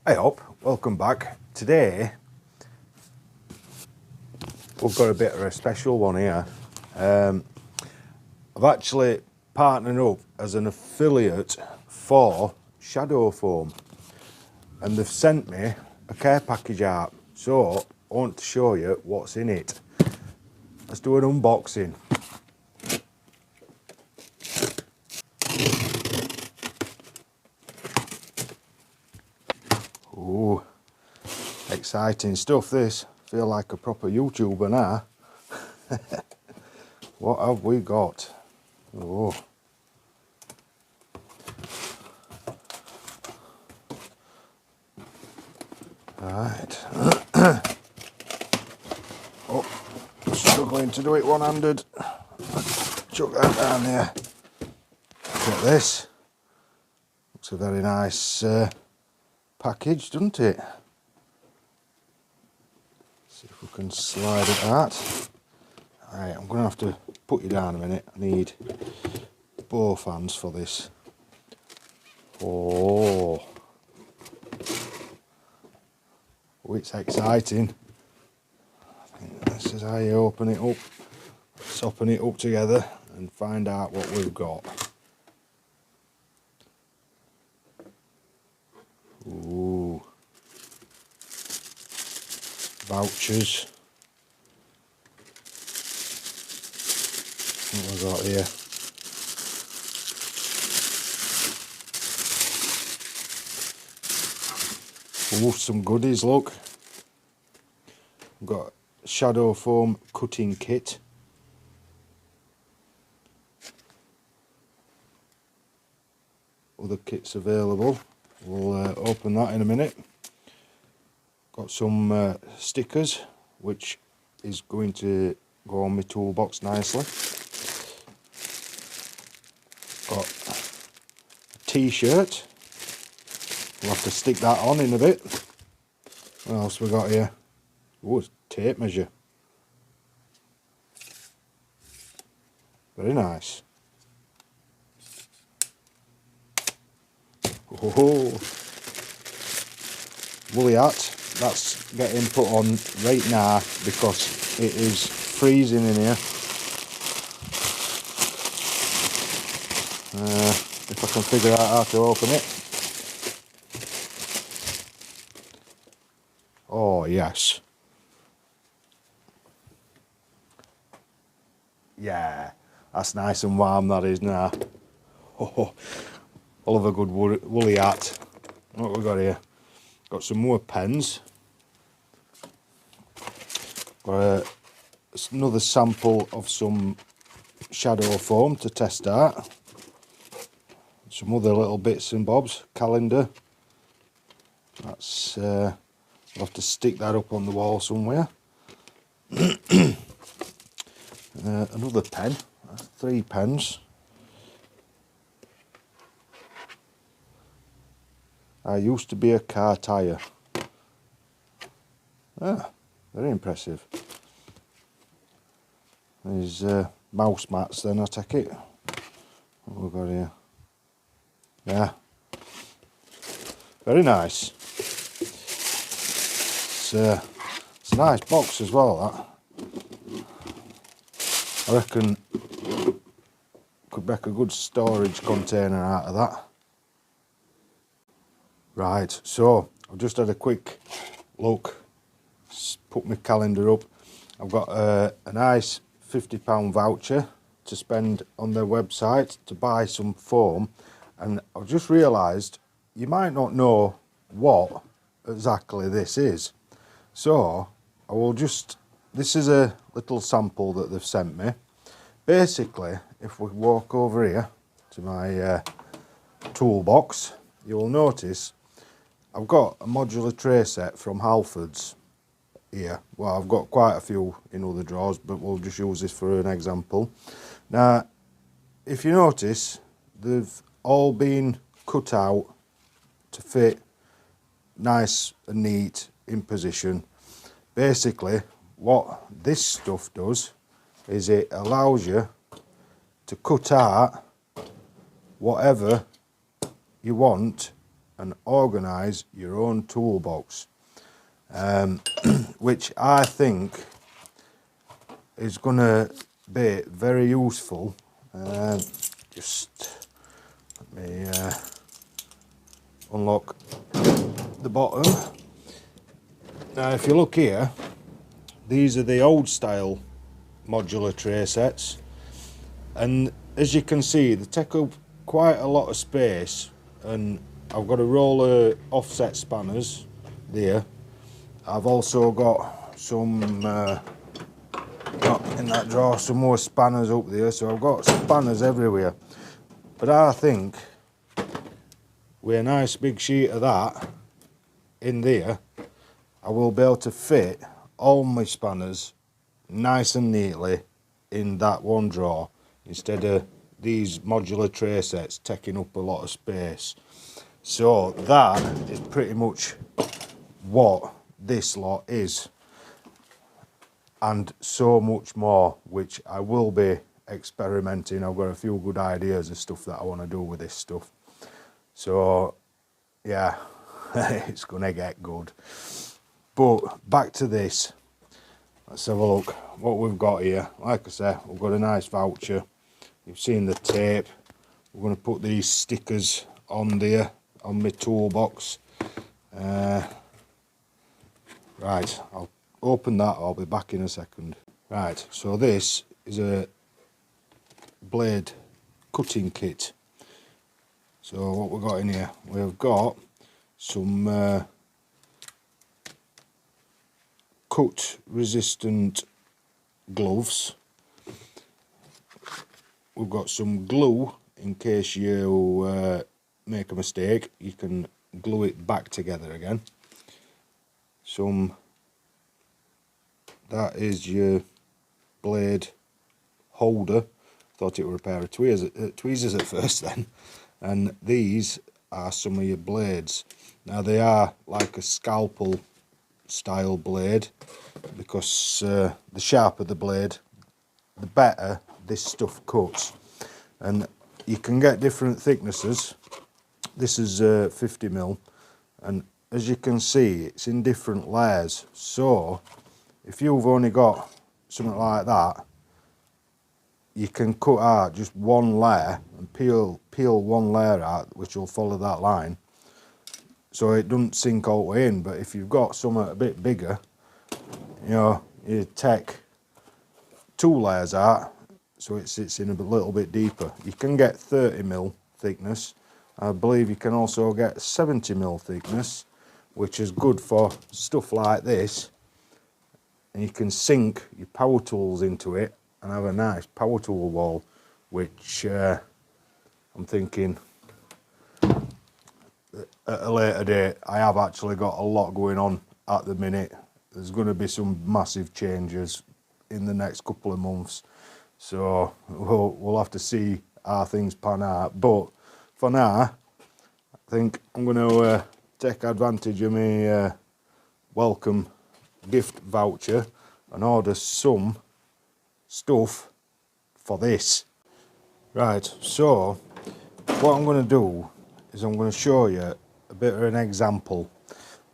Hey up, welcome back. Today we've got a bit of a special one here. I've actually partnered up as an affiliate for ShadowFoam, and they've sent me a care package out, so I want to show you what's in it. Let's do an unboxing. Ooh, exciting stuff this. Feel like a proper YouTuber now. What have we got? Oh. Right. Oh, struggling to do it one-handed. Chuck that down there. Look at this. Looks a very nice package, doesn't it? See if we can slide it out. Alright, I'm going to have to put you down a minute. I need both hands for this. Oh, it's exciting. I think this is how you open it up. Let's open it up together and find out what we've got. Ooh. Vouchers. What have we got here? Ooh, some goodies, look. We've got ShadowFoam cutting kit. Other kits available. We'll open that in a minute. Got some stickers, which is going to go on my toolbox nicely. Got a t-shirt. We'll have to stick that on in a bit. What else we got here? Oh, tape measure. Very nice. Oh, woolly hat. That's getting put on right now because it is freezing in here. If I can figure out how to open it. Oh yes. Yeah, that's nice and warm, that is now. Oh, all of a good woolly hat. What have we got here? Got some more pens. Got another sample of some ShadowFoam to test out. Some other little bits and bobs. Calendar. That's I'll have to stick that up on the wall somewhere. Another pen. That's 3 pens. I used to be a car tyre. Ah, very impressive. There's mouse mats then, I take it. What have we got here? Yeah. Very nice. It's a nice box as well, that. I reckon could make a good storage container out of that. Right, so I've just had a quick look, put my calendar up. I've got a nice £50 voucher to spend on their website to buy some foam, and I've just realised you might not know what exactly this is. So I will just, this is a little sample that they've sent me. Basically, if we walk over here to my toolbox, you will notice I've got a modular tray set from Halfords here. Well, I've got quite a few in other drawers, but we'll just use this for an example. Now, if you notice, they've all been cut out to fit nice and neat in position. Basically, what this stuff does is it allows you to cut out whatever you want and organise your own toolbox, which I think is going to be very useful. Just let me unlock the bottom. Now if you look here, these are the old style modular tray sets, and as you can see they take up quite a lot of space, and I've got a roll of offset spanners there. I've also got some in that drawer, some more spanners up there, so I've got spanners everywhere. But I think with a nice big sheet of that in there, I will be able to fit all my spanners nice and neatly in that one drawer, instead of these modular tray sets taking up a lot of space. So that is pretty much what this lot is, and so much more, which I will be experimenting. I've got a few good ideas of stuff that I want to do with this stuff. So yeah, it's gonna get good. But back to this. Let's have a look what we've got here. Like I say, we've got a nice voucher. You've seen the tape. We're going to put these stickers on there on my toolbox. Right, I'll open that. I'll be back in a second. Right, so this is a blade cutting kit. So what we've got in here, we've got some cut resistant gloves. We've got some glue in case you make a mistake, you can glue it back together again. That is your blade holder. Thought it were a pair of tweezers at first then. And these are some of your blades. Now they are like a scalpel style blade, because the sharper the blade, the better this stuff cuts. And you can get different thicknesses. This is 50mm, and as you can see it's in different layers. So if you've only got something like that, you can cut out just one layer and peel one layer out, which will follow that line, so it doesn't sink all the way in. But if you've got something a bit bigger, you know, you take 2 layers out, so it sits in a little bit deeper. You can get 30mm thickness. I believe you can also get 70mm thickness, which is good for stuff like this. And you can sink your power tools into it and have a nice power tool wall, which I'm thinking at a later date. I have actually got a lot going on at the minute. There's going to be some massive changes in the next couple of months, so we'll have to see how things pan out. But for now, I think I'm going to take advantage of my welcome gift voucher and order some stuff for this. Right, so what I'm going to do is I'm going to show you a bit of an example.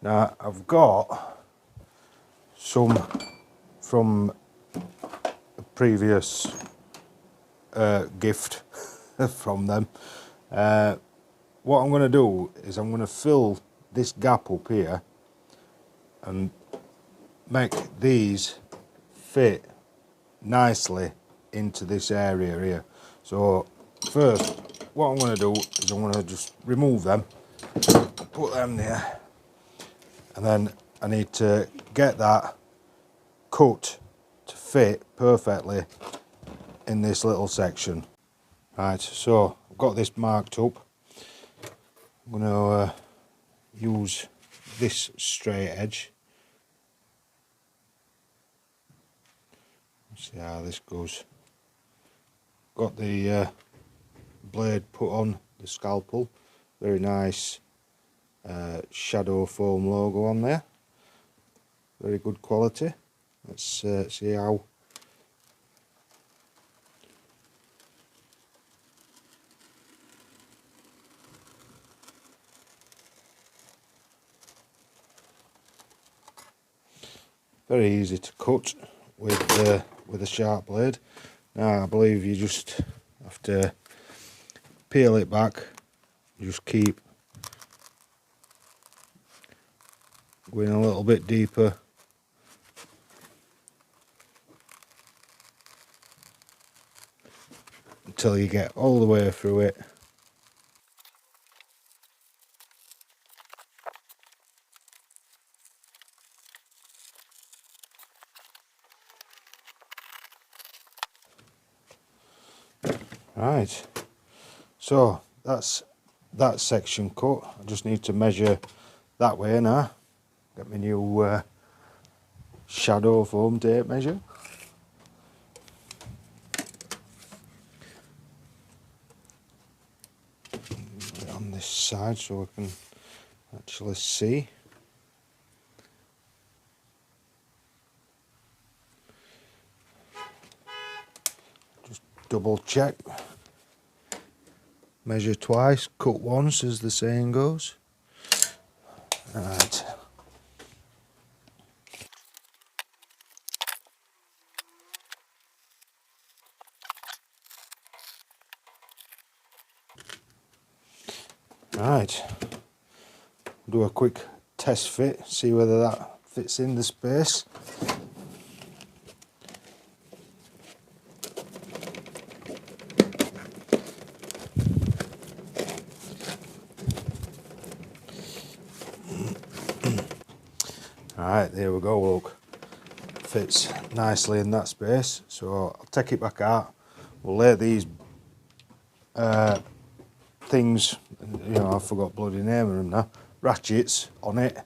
Now I've got some from a previous gift from them. What I'm going to do is I'm going to fill this gap up here and make these fit nicely into this area here. So first, what I'm going to do is I'm going to just remove them, put them there, and then I need to get that cut to fit perfectly in this little section. Right, so I've got this marked up. I'm going to use this straight edge. Let's see how this goes. Got the blade put on the scalpel. Very nice ShadowFoam logo on there. Very good quality. Let's see how. very easy to cut with a sharp blade. Now I believe you just have to peel it back, just keep going a little bit deeper until you get all the way through it. Right, so that's that section cut. I just need to measure that way now. Get my new ShadowFoam tape measure. Put it on this side so I can actually see. Just double check. Measure twice, cut once, as the saying goes. Right. Right. Do a quick test fit, see whether that fits in the space. Right, there we go, look, fits nicely in that space. So I'll take it back out, we'll lay these things, you know, I forgot bloody name of them now, ratchets on it,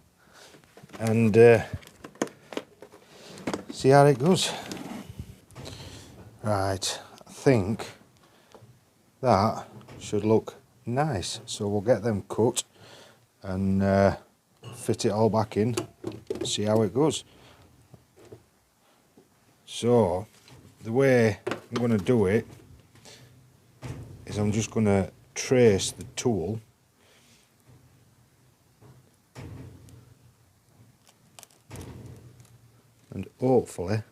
and see how it goes. Right, I think that should look nice, so we'll get them cut and fit it all back in, see how it goes. So the way I'm going to do it is I'm just going to trace the tool and hopefully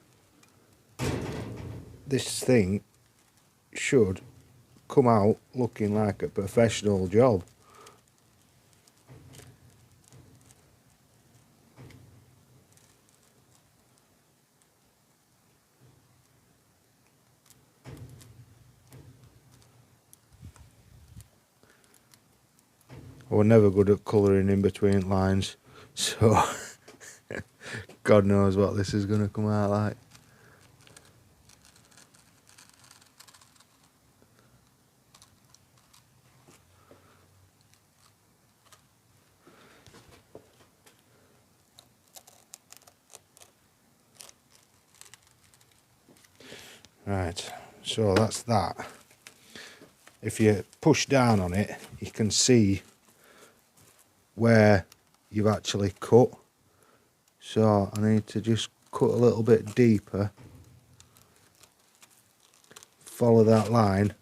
this thing should come out looking like a professional job. We're never good at colouring in between lines, so God knows what this is going to come out like. Right, so that's that. If you push down on it, you can see where you've actually cut. So I need to just cut a little bit deeper, follow that line.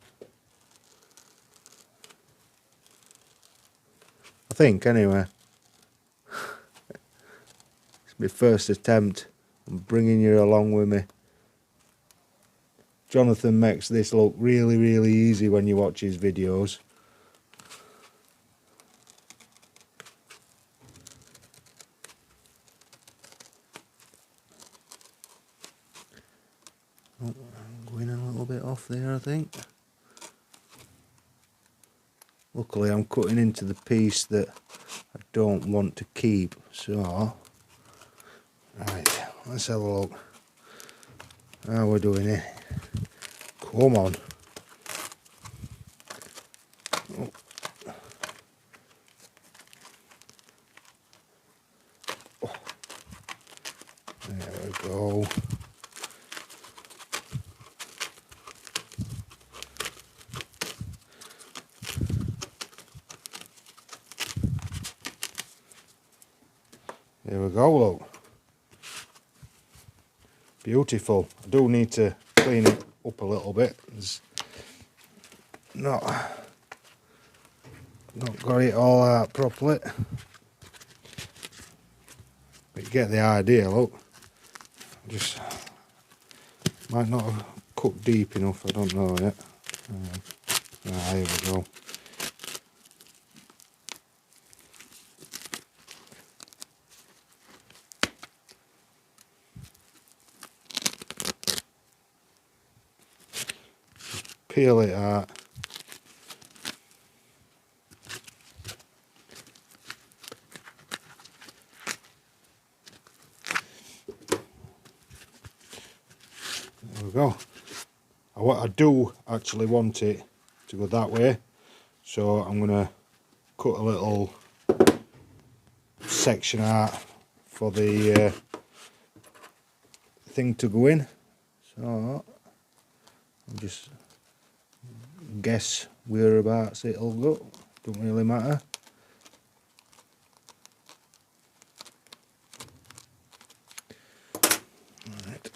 I think anyway. It's my first attempt. I'm bringing you along with me. Jonathan makes this look really, really easy when you watch his videos. Oh, I'm going a little bit off there, I think. Luckily I'm cutting into the piece that I don't want to keep, so right, let's have a look how we're doing it. Come on. Oh. Oh. There we go. There we go, look. Beautiful. I do need to clean it up a little bit. It's not got it all out properly. But you get the idea, look. Just might not have cut deep enough, I don't know yet. Here we go. Peel it out. There we go. I do actually want it to go that way, so I'm going to cut a little section out for the thing to go in. So I'll just guess whereabouts it'll go, don't really matter. Right.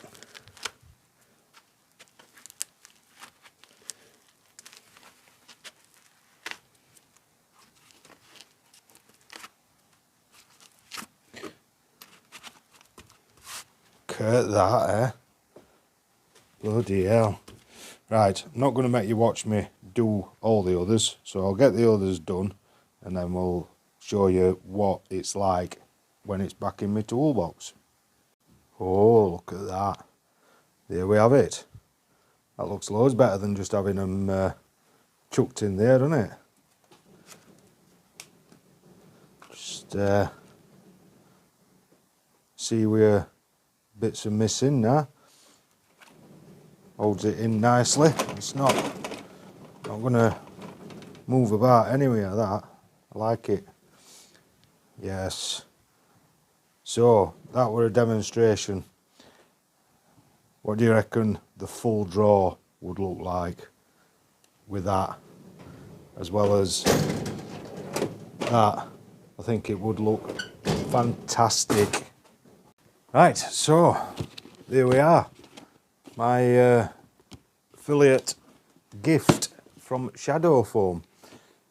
Look at that, eh? Bloody hell. Right, I'm not going to make you watch me do all the others, so I'll get the others done and then we'll show you what it's like when it's back in my toolbox. Oh, look at that. There we have it. That looks loads better than just having them chucked in there, doesn't it? Just see where bits are missing now. Holds it in nicely. It's not going to move about anyway like that. I like it. Yes. So that were a demonstration. What do you reckon the full draw would look like with that, as well as that? I think it would look fantastic. Right, so there we are. My affiliate gift from ShadowFoam.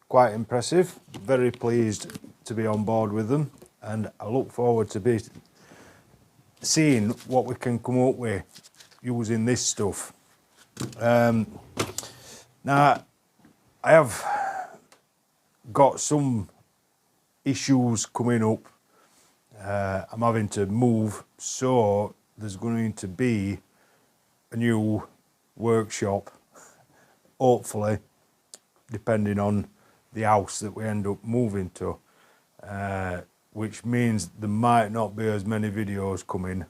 Quite impressive. Very pleased to be on board with them, and I look forward to seeing what we can come up with using this stuff. Now, I have got some issues coming up. I'm having to move, so there's going to be a new workshop, hopefully, depending on the house that we end up moving to, which means there might not be as many videos coming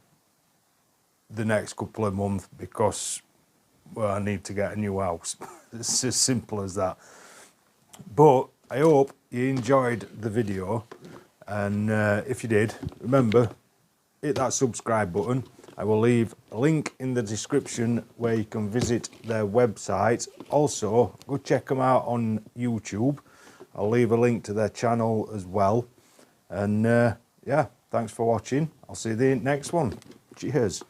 the next couple of months because, well, I need to get a new house. It's as simple as that. But I hope you enjoyed the video, and if you did, remember, hit that subscribe button. I will leave a link in the description where you can visit their website. Also, go check them out on YouTube. I'll leave a link to their channel as well. And yeah, thanks for watching. I'll see you in the next one. Cheers.